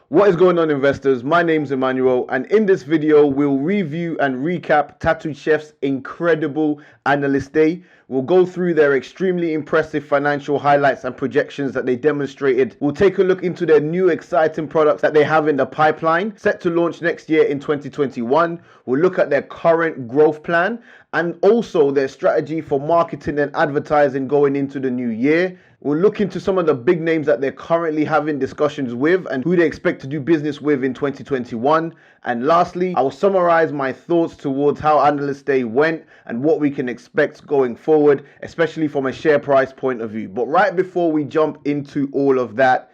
What is going on, investors? My name's Emmanuel, and in this video we'll review and recap Tattooed Chef's incredible Analyst Day. We'll go through their extremely impressive financial highlights and projections that they demonstrated. We'll take a look into their new exciting products that they have in the pipeline, set to launch next year in 2021. We'll look at their current growth plan and also their strategy for marketing and advertising going into the new year. We'll look into some of the big names that they're currently having discussions with and who they expect to do business with in 2021. And lastly, I will summarize my thoughts towards how Analyst Day went and what we can expect going forward, especially from a share price point of view. But right before we jump into all of that,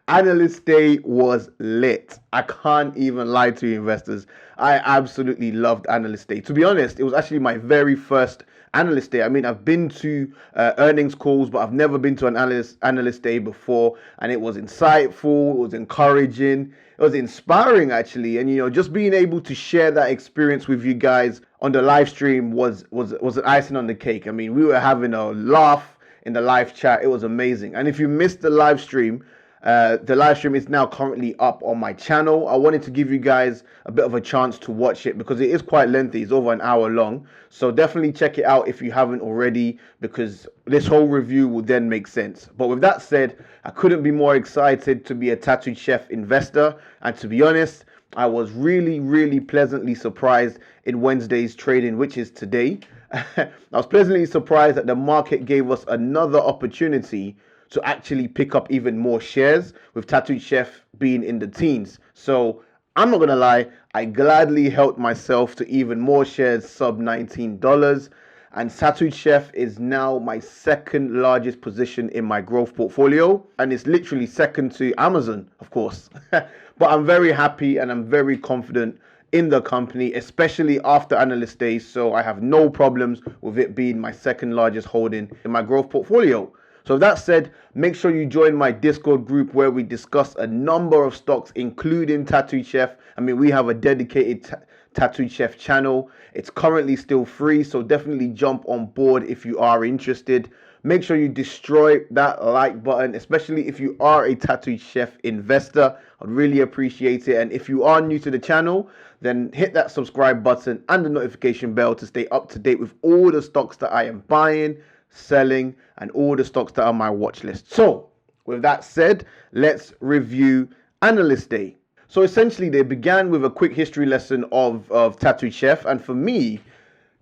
Analyst Day was lit. I can't even lie to you, investors. I absolutely loved Analyst Day. To be honest, it was actually my very first Analyst Day. I mean, I've been to earnings calls, but I've never been to an Analyst Day before, and it was insightful, it was encouraging, it was inspiring actually, and just being able to share that experience with you guys on the live stream was an icing on the cake. I mean, we were having a laugh in the live chat. It was amazing. And if you missed the live stream is now currently up on my channel. I wanted to give you guys a bit of a chance to watch it because it is quite lengthy. It's over an hour long. So definitely check it out if you haven't already, because this whole review will then make sense. But with that said, I couldn't be more excited to be a Tattooed Chef investor. And to be honest, I was really pleasantly surprised in Wednesday's trading, which is today. I was pleasantly surprised that the market gave us another opportunity to actually pick up even more shares, with Tattooed Chef being in the teens. So I'm not gonna lie, I gladly helped myself to even more shares sub $19, and Tattooed Chef is now my second largest position in my growth portfolio, and it's literally second to Amazon, of course. But I'm very happy and I'm very confident in the company, especially after Analyst Day, so I have no problems with it being my second largest holding in my growth portfolio. So that said, make sure you join my Discord group where we discuss a number of stocks, including Tattooed Chef. I mean, we have a dedicated Tattooed Chef channel. It's currently still free, so definitely jump on board if you are interested. Make sure you destroy that like button, especially if you are a Tattooed Chef investor. I'd really appreciate it. And if you are new to the channel, then hit that subscribe button and the notification bell to stay up to date with all the stocks that I am buying, selling, and all the stocks that are on my watch list. So with that said, let's review Analyst Day. So essentially they began with a quick history lesson of Tattooed Chef, and for me,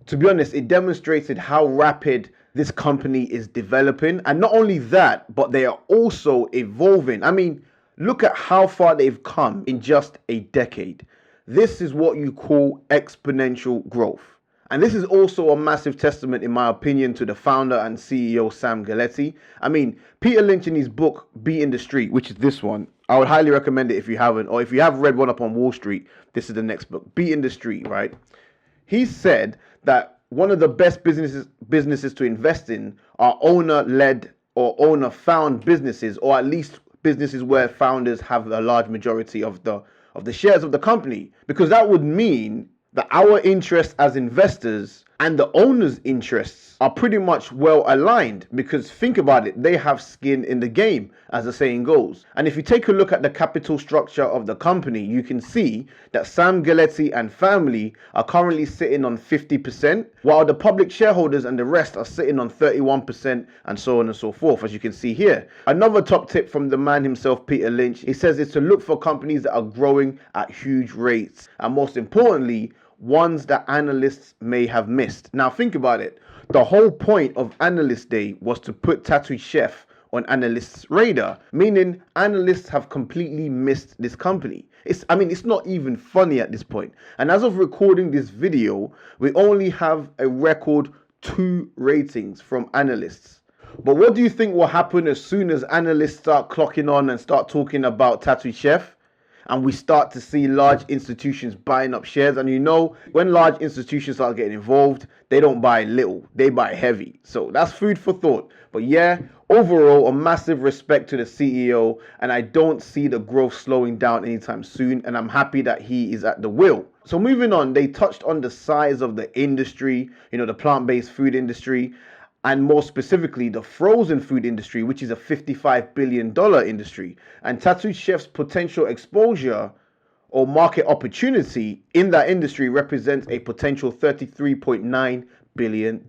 to be honest, it demonstrated how rapid this company is developing. And not only that, but they are also evolving. I mean, look at how far they've come in just a decade. This is what you call exponential growth. And this is also a massive testament, in my opinion, to the founder and CEO, Sam Galletti. I mean, Peter Lynch, in his book, Beating the Street, which is this one, I would highly recommend it if you haven't, or if you have read One Up on Wall Street, this is the next book, Beating the Street, right? He said that one of the best businesses to invest in are owner-led or owner-found businesses, or at least businesses where founders have a large majority of the shares of the company, because that would mean that our interests as investors and the owner's interests are pretty much well aligned, because think about it, they have skin in the game, as the saying goes. And if you take a look at the capital structure of the company, you can see that Sam Galletti and family are currently sitting on 50%, while the public shareholders and the rest are sitting on 31%, and so on and so forth, as you can see here. Another top tip from the man himself, Peter Lynch, he says is to look for companies that are growing at huge rates, and most importantly, ones that analysts may have missed. Now think about it. The whole point of Analyst Day was to put Tattooed Chef on analysts' radar, meaning analysts have completely missed this company. It's not even funny at this point. And as of recording this video, we only have a record 2 ratings from analysts. But what do you think will happen as soon as analysts start clocking on and start talking about Tattooed Chef? And we start to see large institutions buying up shares. And when large institutions start getting involved, they don't buy little, they buy heavy. So that's food for thought. But yeah, overall, a massive respect to the CEO. And I don't see the growth slowing down anytime soon. And I'm happy that he is at the wheel. So moving on, they touched on the size of the industry, the plant-based food industry. and more specifically the frozen food industry, which is a $55 billion industry. And Tattooed Chef's potential exposure or market opportunity in that industry represents a potential $33.9 billion.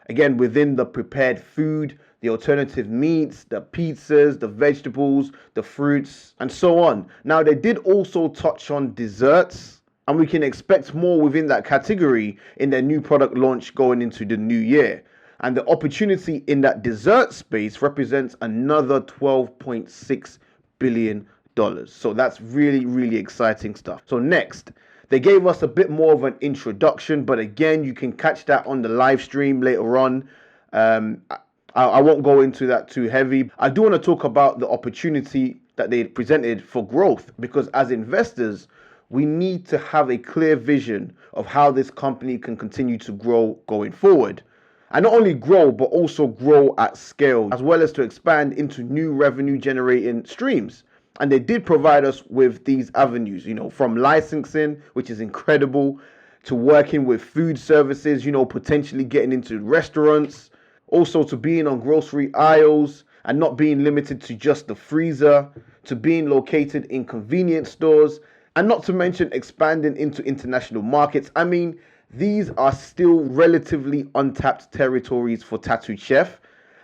Again, within the prepared food, the alternative meats, the pizzas, the vegetables, the fruits, and so on. Now, they did also touch on desserts, and we can expect more within that category in their new product launch going into the new year. And the opportunity in that dessert space represents another $12.6 billion. So that's really, really exciting stuff. So next, they gave us a bit more of an introduction, but again, you can catch that on the live stream later on. I won't go into that too heavy. I do want to talk about the opportunity that they presented for growth, because as investors, we need to have a clear vision of how this company can continue to grow going forward. And not only grow, but also grow at scale, as well as to expand into new revenue generating streams. And they did provide us with these avenues, from licensing, which is incredible, to working with food services, potentially getting into restaurants, also to being on grocery aisles and not being limited to just the freezer, to being located in convenience stores, and not to mention expanding into international markets. I mean, these are still relatively untapped territories for Tattooed Chef.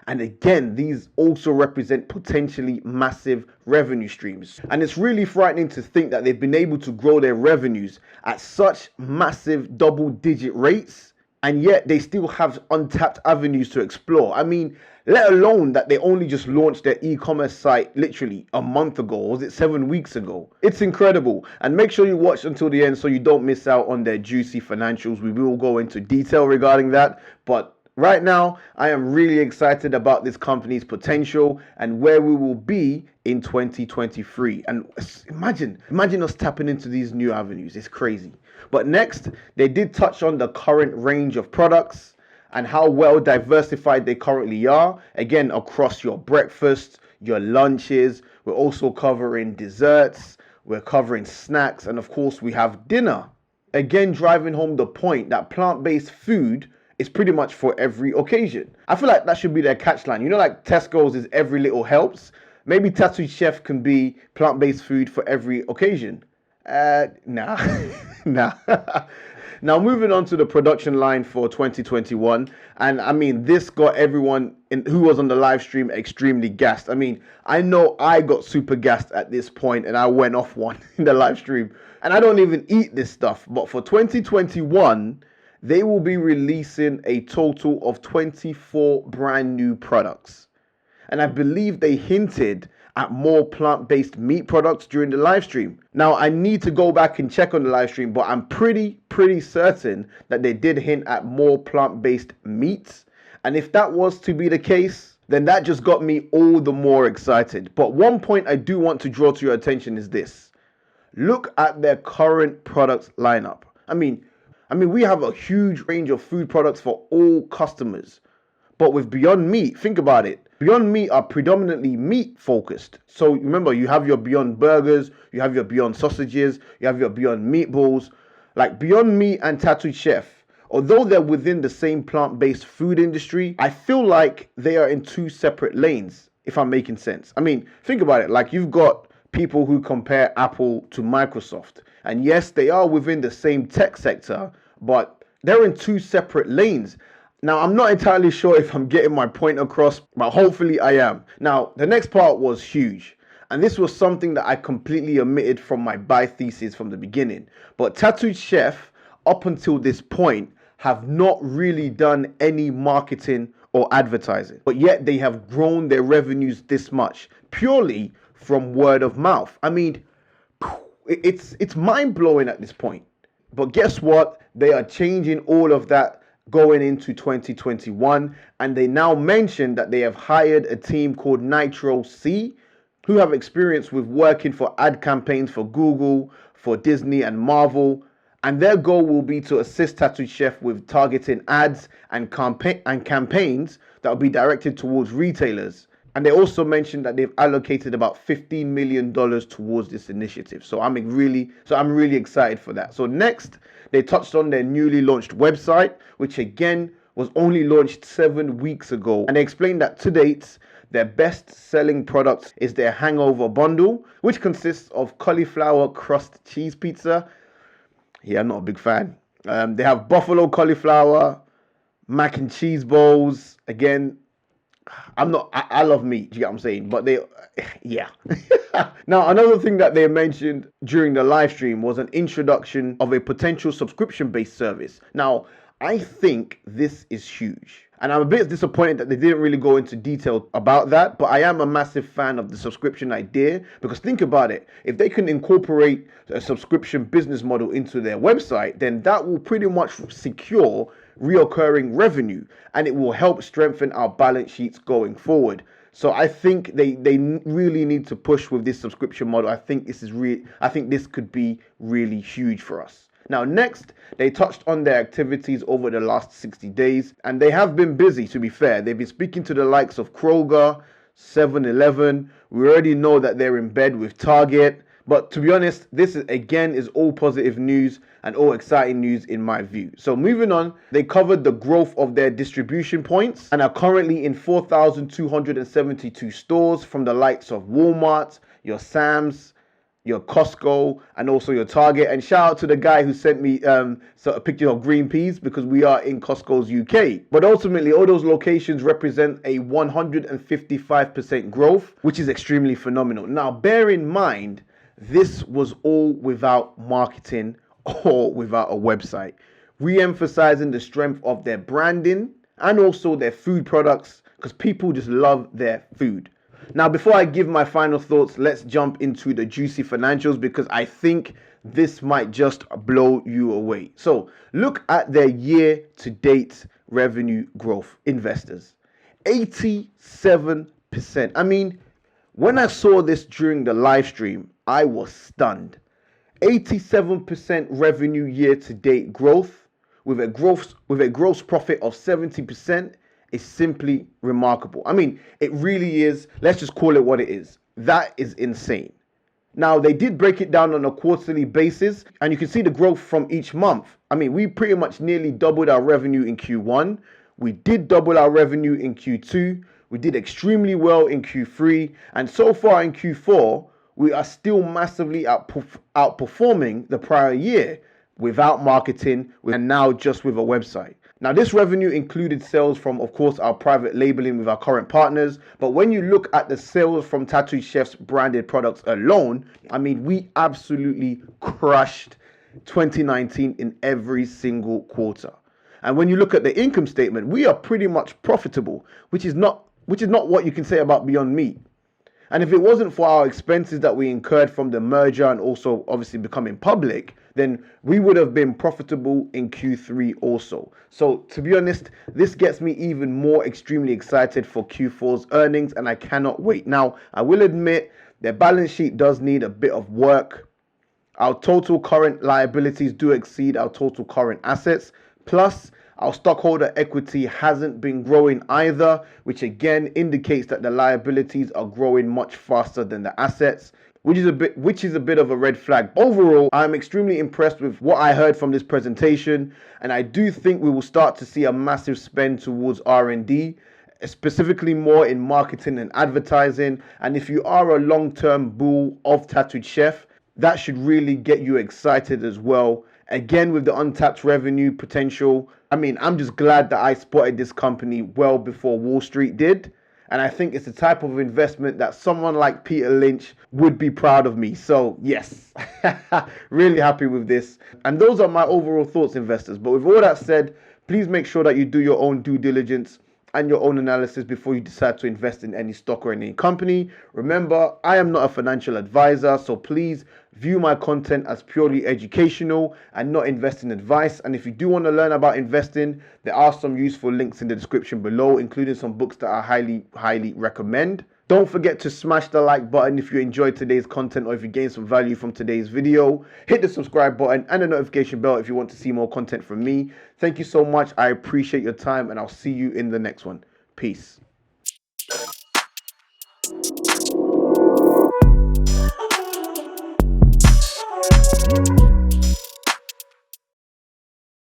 And again, these also represent potentially massive revenue streams. And it's really frightening to think that they've been able to grow their revenues at such massive double-digit rates, and yet they still have untapped avenues to explore. I mean, let alone that they only just launched their e-commerce site literally a month ago, or was it 7 weeks ago? It's incredible. And make sure you watch until the end so you don't miss out on their juicy financials. We will go into detail regarding that, but right now, I am really excited about this company's potential and where we will be in 2023. And imagine us tapping into these new avenues. It's crazy. But next, they did touch on the current range of products and how well diversified they currently are. Again, across your breakfast, your lunches. We're also covering desserts. We're covering snacks. And of course, we have dinner. Again, driving home the point that plant-based food is pretty much for every occasion. I feel like that should be their catchline. Like Tesco's is every little helps. Maybe Tattooed Chef can be plant-based food for every occasion. Nah. Now moving on to the production line for 2021. And I mean, this got everyone who was on the live stream extremely gassed. I mean, I know I got super gassed at this point and I went off one in the live stream. And I don't even eat this stuff. But for 2021, they will be releasing a total of 24 brand new products. And I believe they hinted at more plant-based meat products during the live stream. Now, I need to go back and check on the live stream, but I'm pretty certain that they did hint at more plant-based meats. And if that was to be the case, then that just got me all the more excited. But one point I do want to draw to your attention is this. Look at their current product lineup. I mean, we have a huge range of food products for all customers. But with Beyond Meat, think about it. Beyond Meat are predominantly meat focused. So remember, you have your Beyond Burgers, you have your Beyond Sausages, you have your Beyond Meatballs. Like Beyond Meat and Tattooed Chef, although they're within the same plant-based food industry, I feel like they are in two separate lanes, if I'm making sense. I mean, think about it. Like you've got people who compare Apple to Microsoft. And yes, they are within the same tech sector, but they're in two separate lanes. Now, I'm not entirely sure if I'm getting my point across, but hopefully I am. Now, the next part was huge. And this was something that I completely omitted from my buy thesis from the beginning. But Tattooed Chef, up until this point, have not really done any marketing or advertising. But yet they have grown their revenues this much, purely from word of mouth. I mean, it's mind-blowing at this point. But guess what? They are changing all of that going into 2021, and they now mention that they have hired a team called Nitro C, who have experience with working for ad campaigns for Google, for Disney and Marvel, and their goal will be to assist Tattooed Chef with targeting ads and campaigns that will be directed towards retailers. And they also mentioned that they've allocated about $15 million towards this initiative. So I'm really excited for that. So next, they touched on their newly launched website, which again was only launched 7 weeks ago, and they explained that to date, their best-selling product is their hangover bundle, which consists of cauliflower crust cheese pizza. Yeah, I'm not a big fan. They have buffalo cauliflower, mac and cheese bowls. Again, I love meat, you get what I'm saying? But yeah. Now, another thing that they mentioned during the live stream was an introduction of a potential subscription-based service. Now, I think this is huge. And I'm a bit disappointed that they didn't really go into detail about that, but I am a massive fan of the subscription idea, because think about it. If they can incorporate a subscription business model into their website, then that will pretty much secure reoccurring revenue, and it will help strengthen our balance sheets going forward. So I think they really need to push with this subscription model. I think this could be really huge for us. Now, next, they touched on their activities over the last 60 days, and they have been busy, to be fair. They've been speaking to the likes of Kroger, 7-Eleven. We already know that they're in bed with Target. But to be honest, this is all positive news and all exciting news in my view. So moving on, they covered the growth of their distribution points and are currently in 4,272 stores from the likes of Walmart, your Sam's, your Costco, and also your Target. And shout out to the guy who sent me a picture of green peas, because we are in Costco's UK. But ultimately, all those locations represent a 155% growth, which is extremely phenomenal. Now, bear in mind, this was all without marketing or without a website, re-emphasizing the strength of their branding and also their food products, because people just love their food. Now, before I give my final thoughts, let's jump into the juicy financials, because I think this might just blow you away. So look at their year-to-date revenue growth, investors. 87%. I mean, when I saw this during the live stream, I was stunned. 87% revenue year-to-date growth with a gross profit of 70%. Is simply remarkable. I mean, it really is. Let's just call it what it is. That is insane. Now, they did break it down on a quarterly basis, and you can see the growth from each month. I mean, we pretty much nearly doubled our revenue in Q1. We did double our revenue in Q2. We did extremely well in Q3. And so far in Q4, we are still massively outperforming the prior year without marketing and now just with a website. Now, this revenue included sales from, of course, our private labeling with our current partners. But when you look at the sales from Tattooed Chef's branded products alone, I mean, we absolutely crushed 2019 in every single quarter. And when you look at the income statement, we are pretty much profitable, which is not what you can say about Beyond Meat. And if it wasn't for our expenses that we incurred from the merger and also obviously becoming public, then we would have been profitable in Q3 also. So to be honest, this gets me even more extremely excited for Q4's earnings, and I cannot wait. Now, I will admit their balance sheet does need a bit of work. Our total current liabilities do exceed our total current assets. Plus, our stockholder equity hasn't been growing either, which again indicates that the liabilities are growing much faster than the assets, which is a bit of a red flag. Overall, I'm extremely impressed with what I heard from this presentation, and I do think we will start to see a massive spend towards R&D, specifically more in marketing and advertising. And if you are a long-term bull of Tattooed Chef, that should really get you excited as well. Again, with the untapped revenue potential, I mean, I'm just glad that I spotted this company well before Wall Street did. And I think it's the type of investment that someone like Peter Lynch would be proud of me. So yes, really happy with this. And those are my overall thoughts, investors. But with all that said, please make sure that you do your own due diligence and your own analysis before you decide to invest in any stock or any company. Remember, I am not a financial advisor, so please view my content as purely educational and not investing advice. And if you do want to learn about investing, there are some useful links in the description below, including some books that I highly recommend. Don't forget to smash the like button if you enjoyed today's content or if you gained some value from today's video. Hit the subscribe button and the notification bell if you want to see more content from me. Thank you so much. I appreciate your time, and I'll see you in the next one. Peace.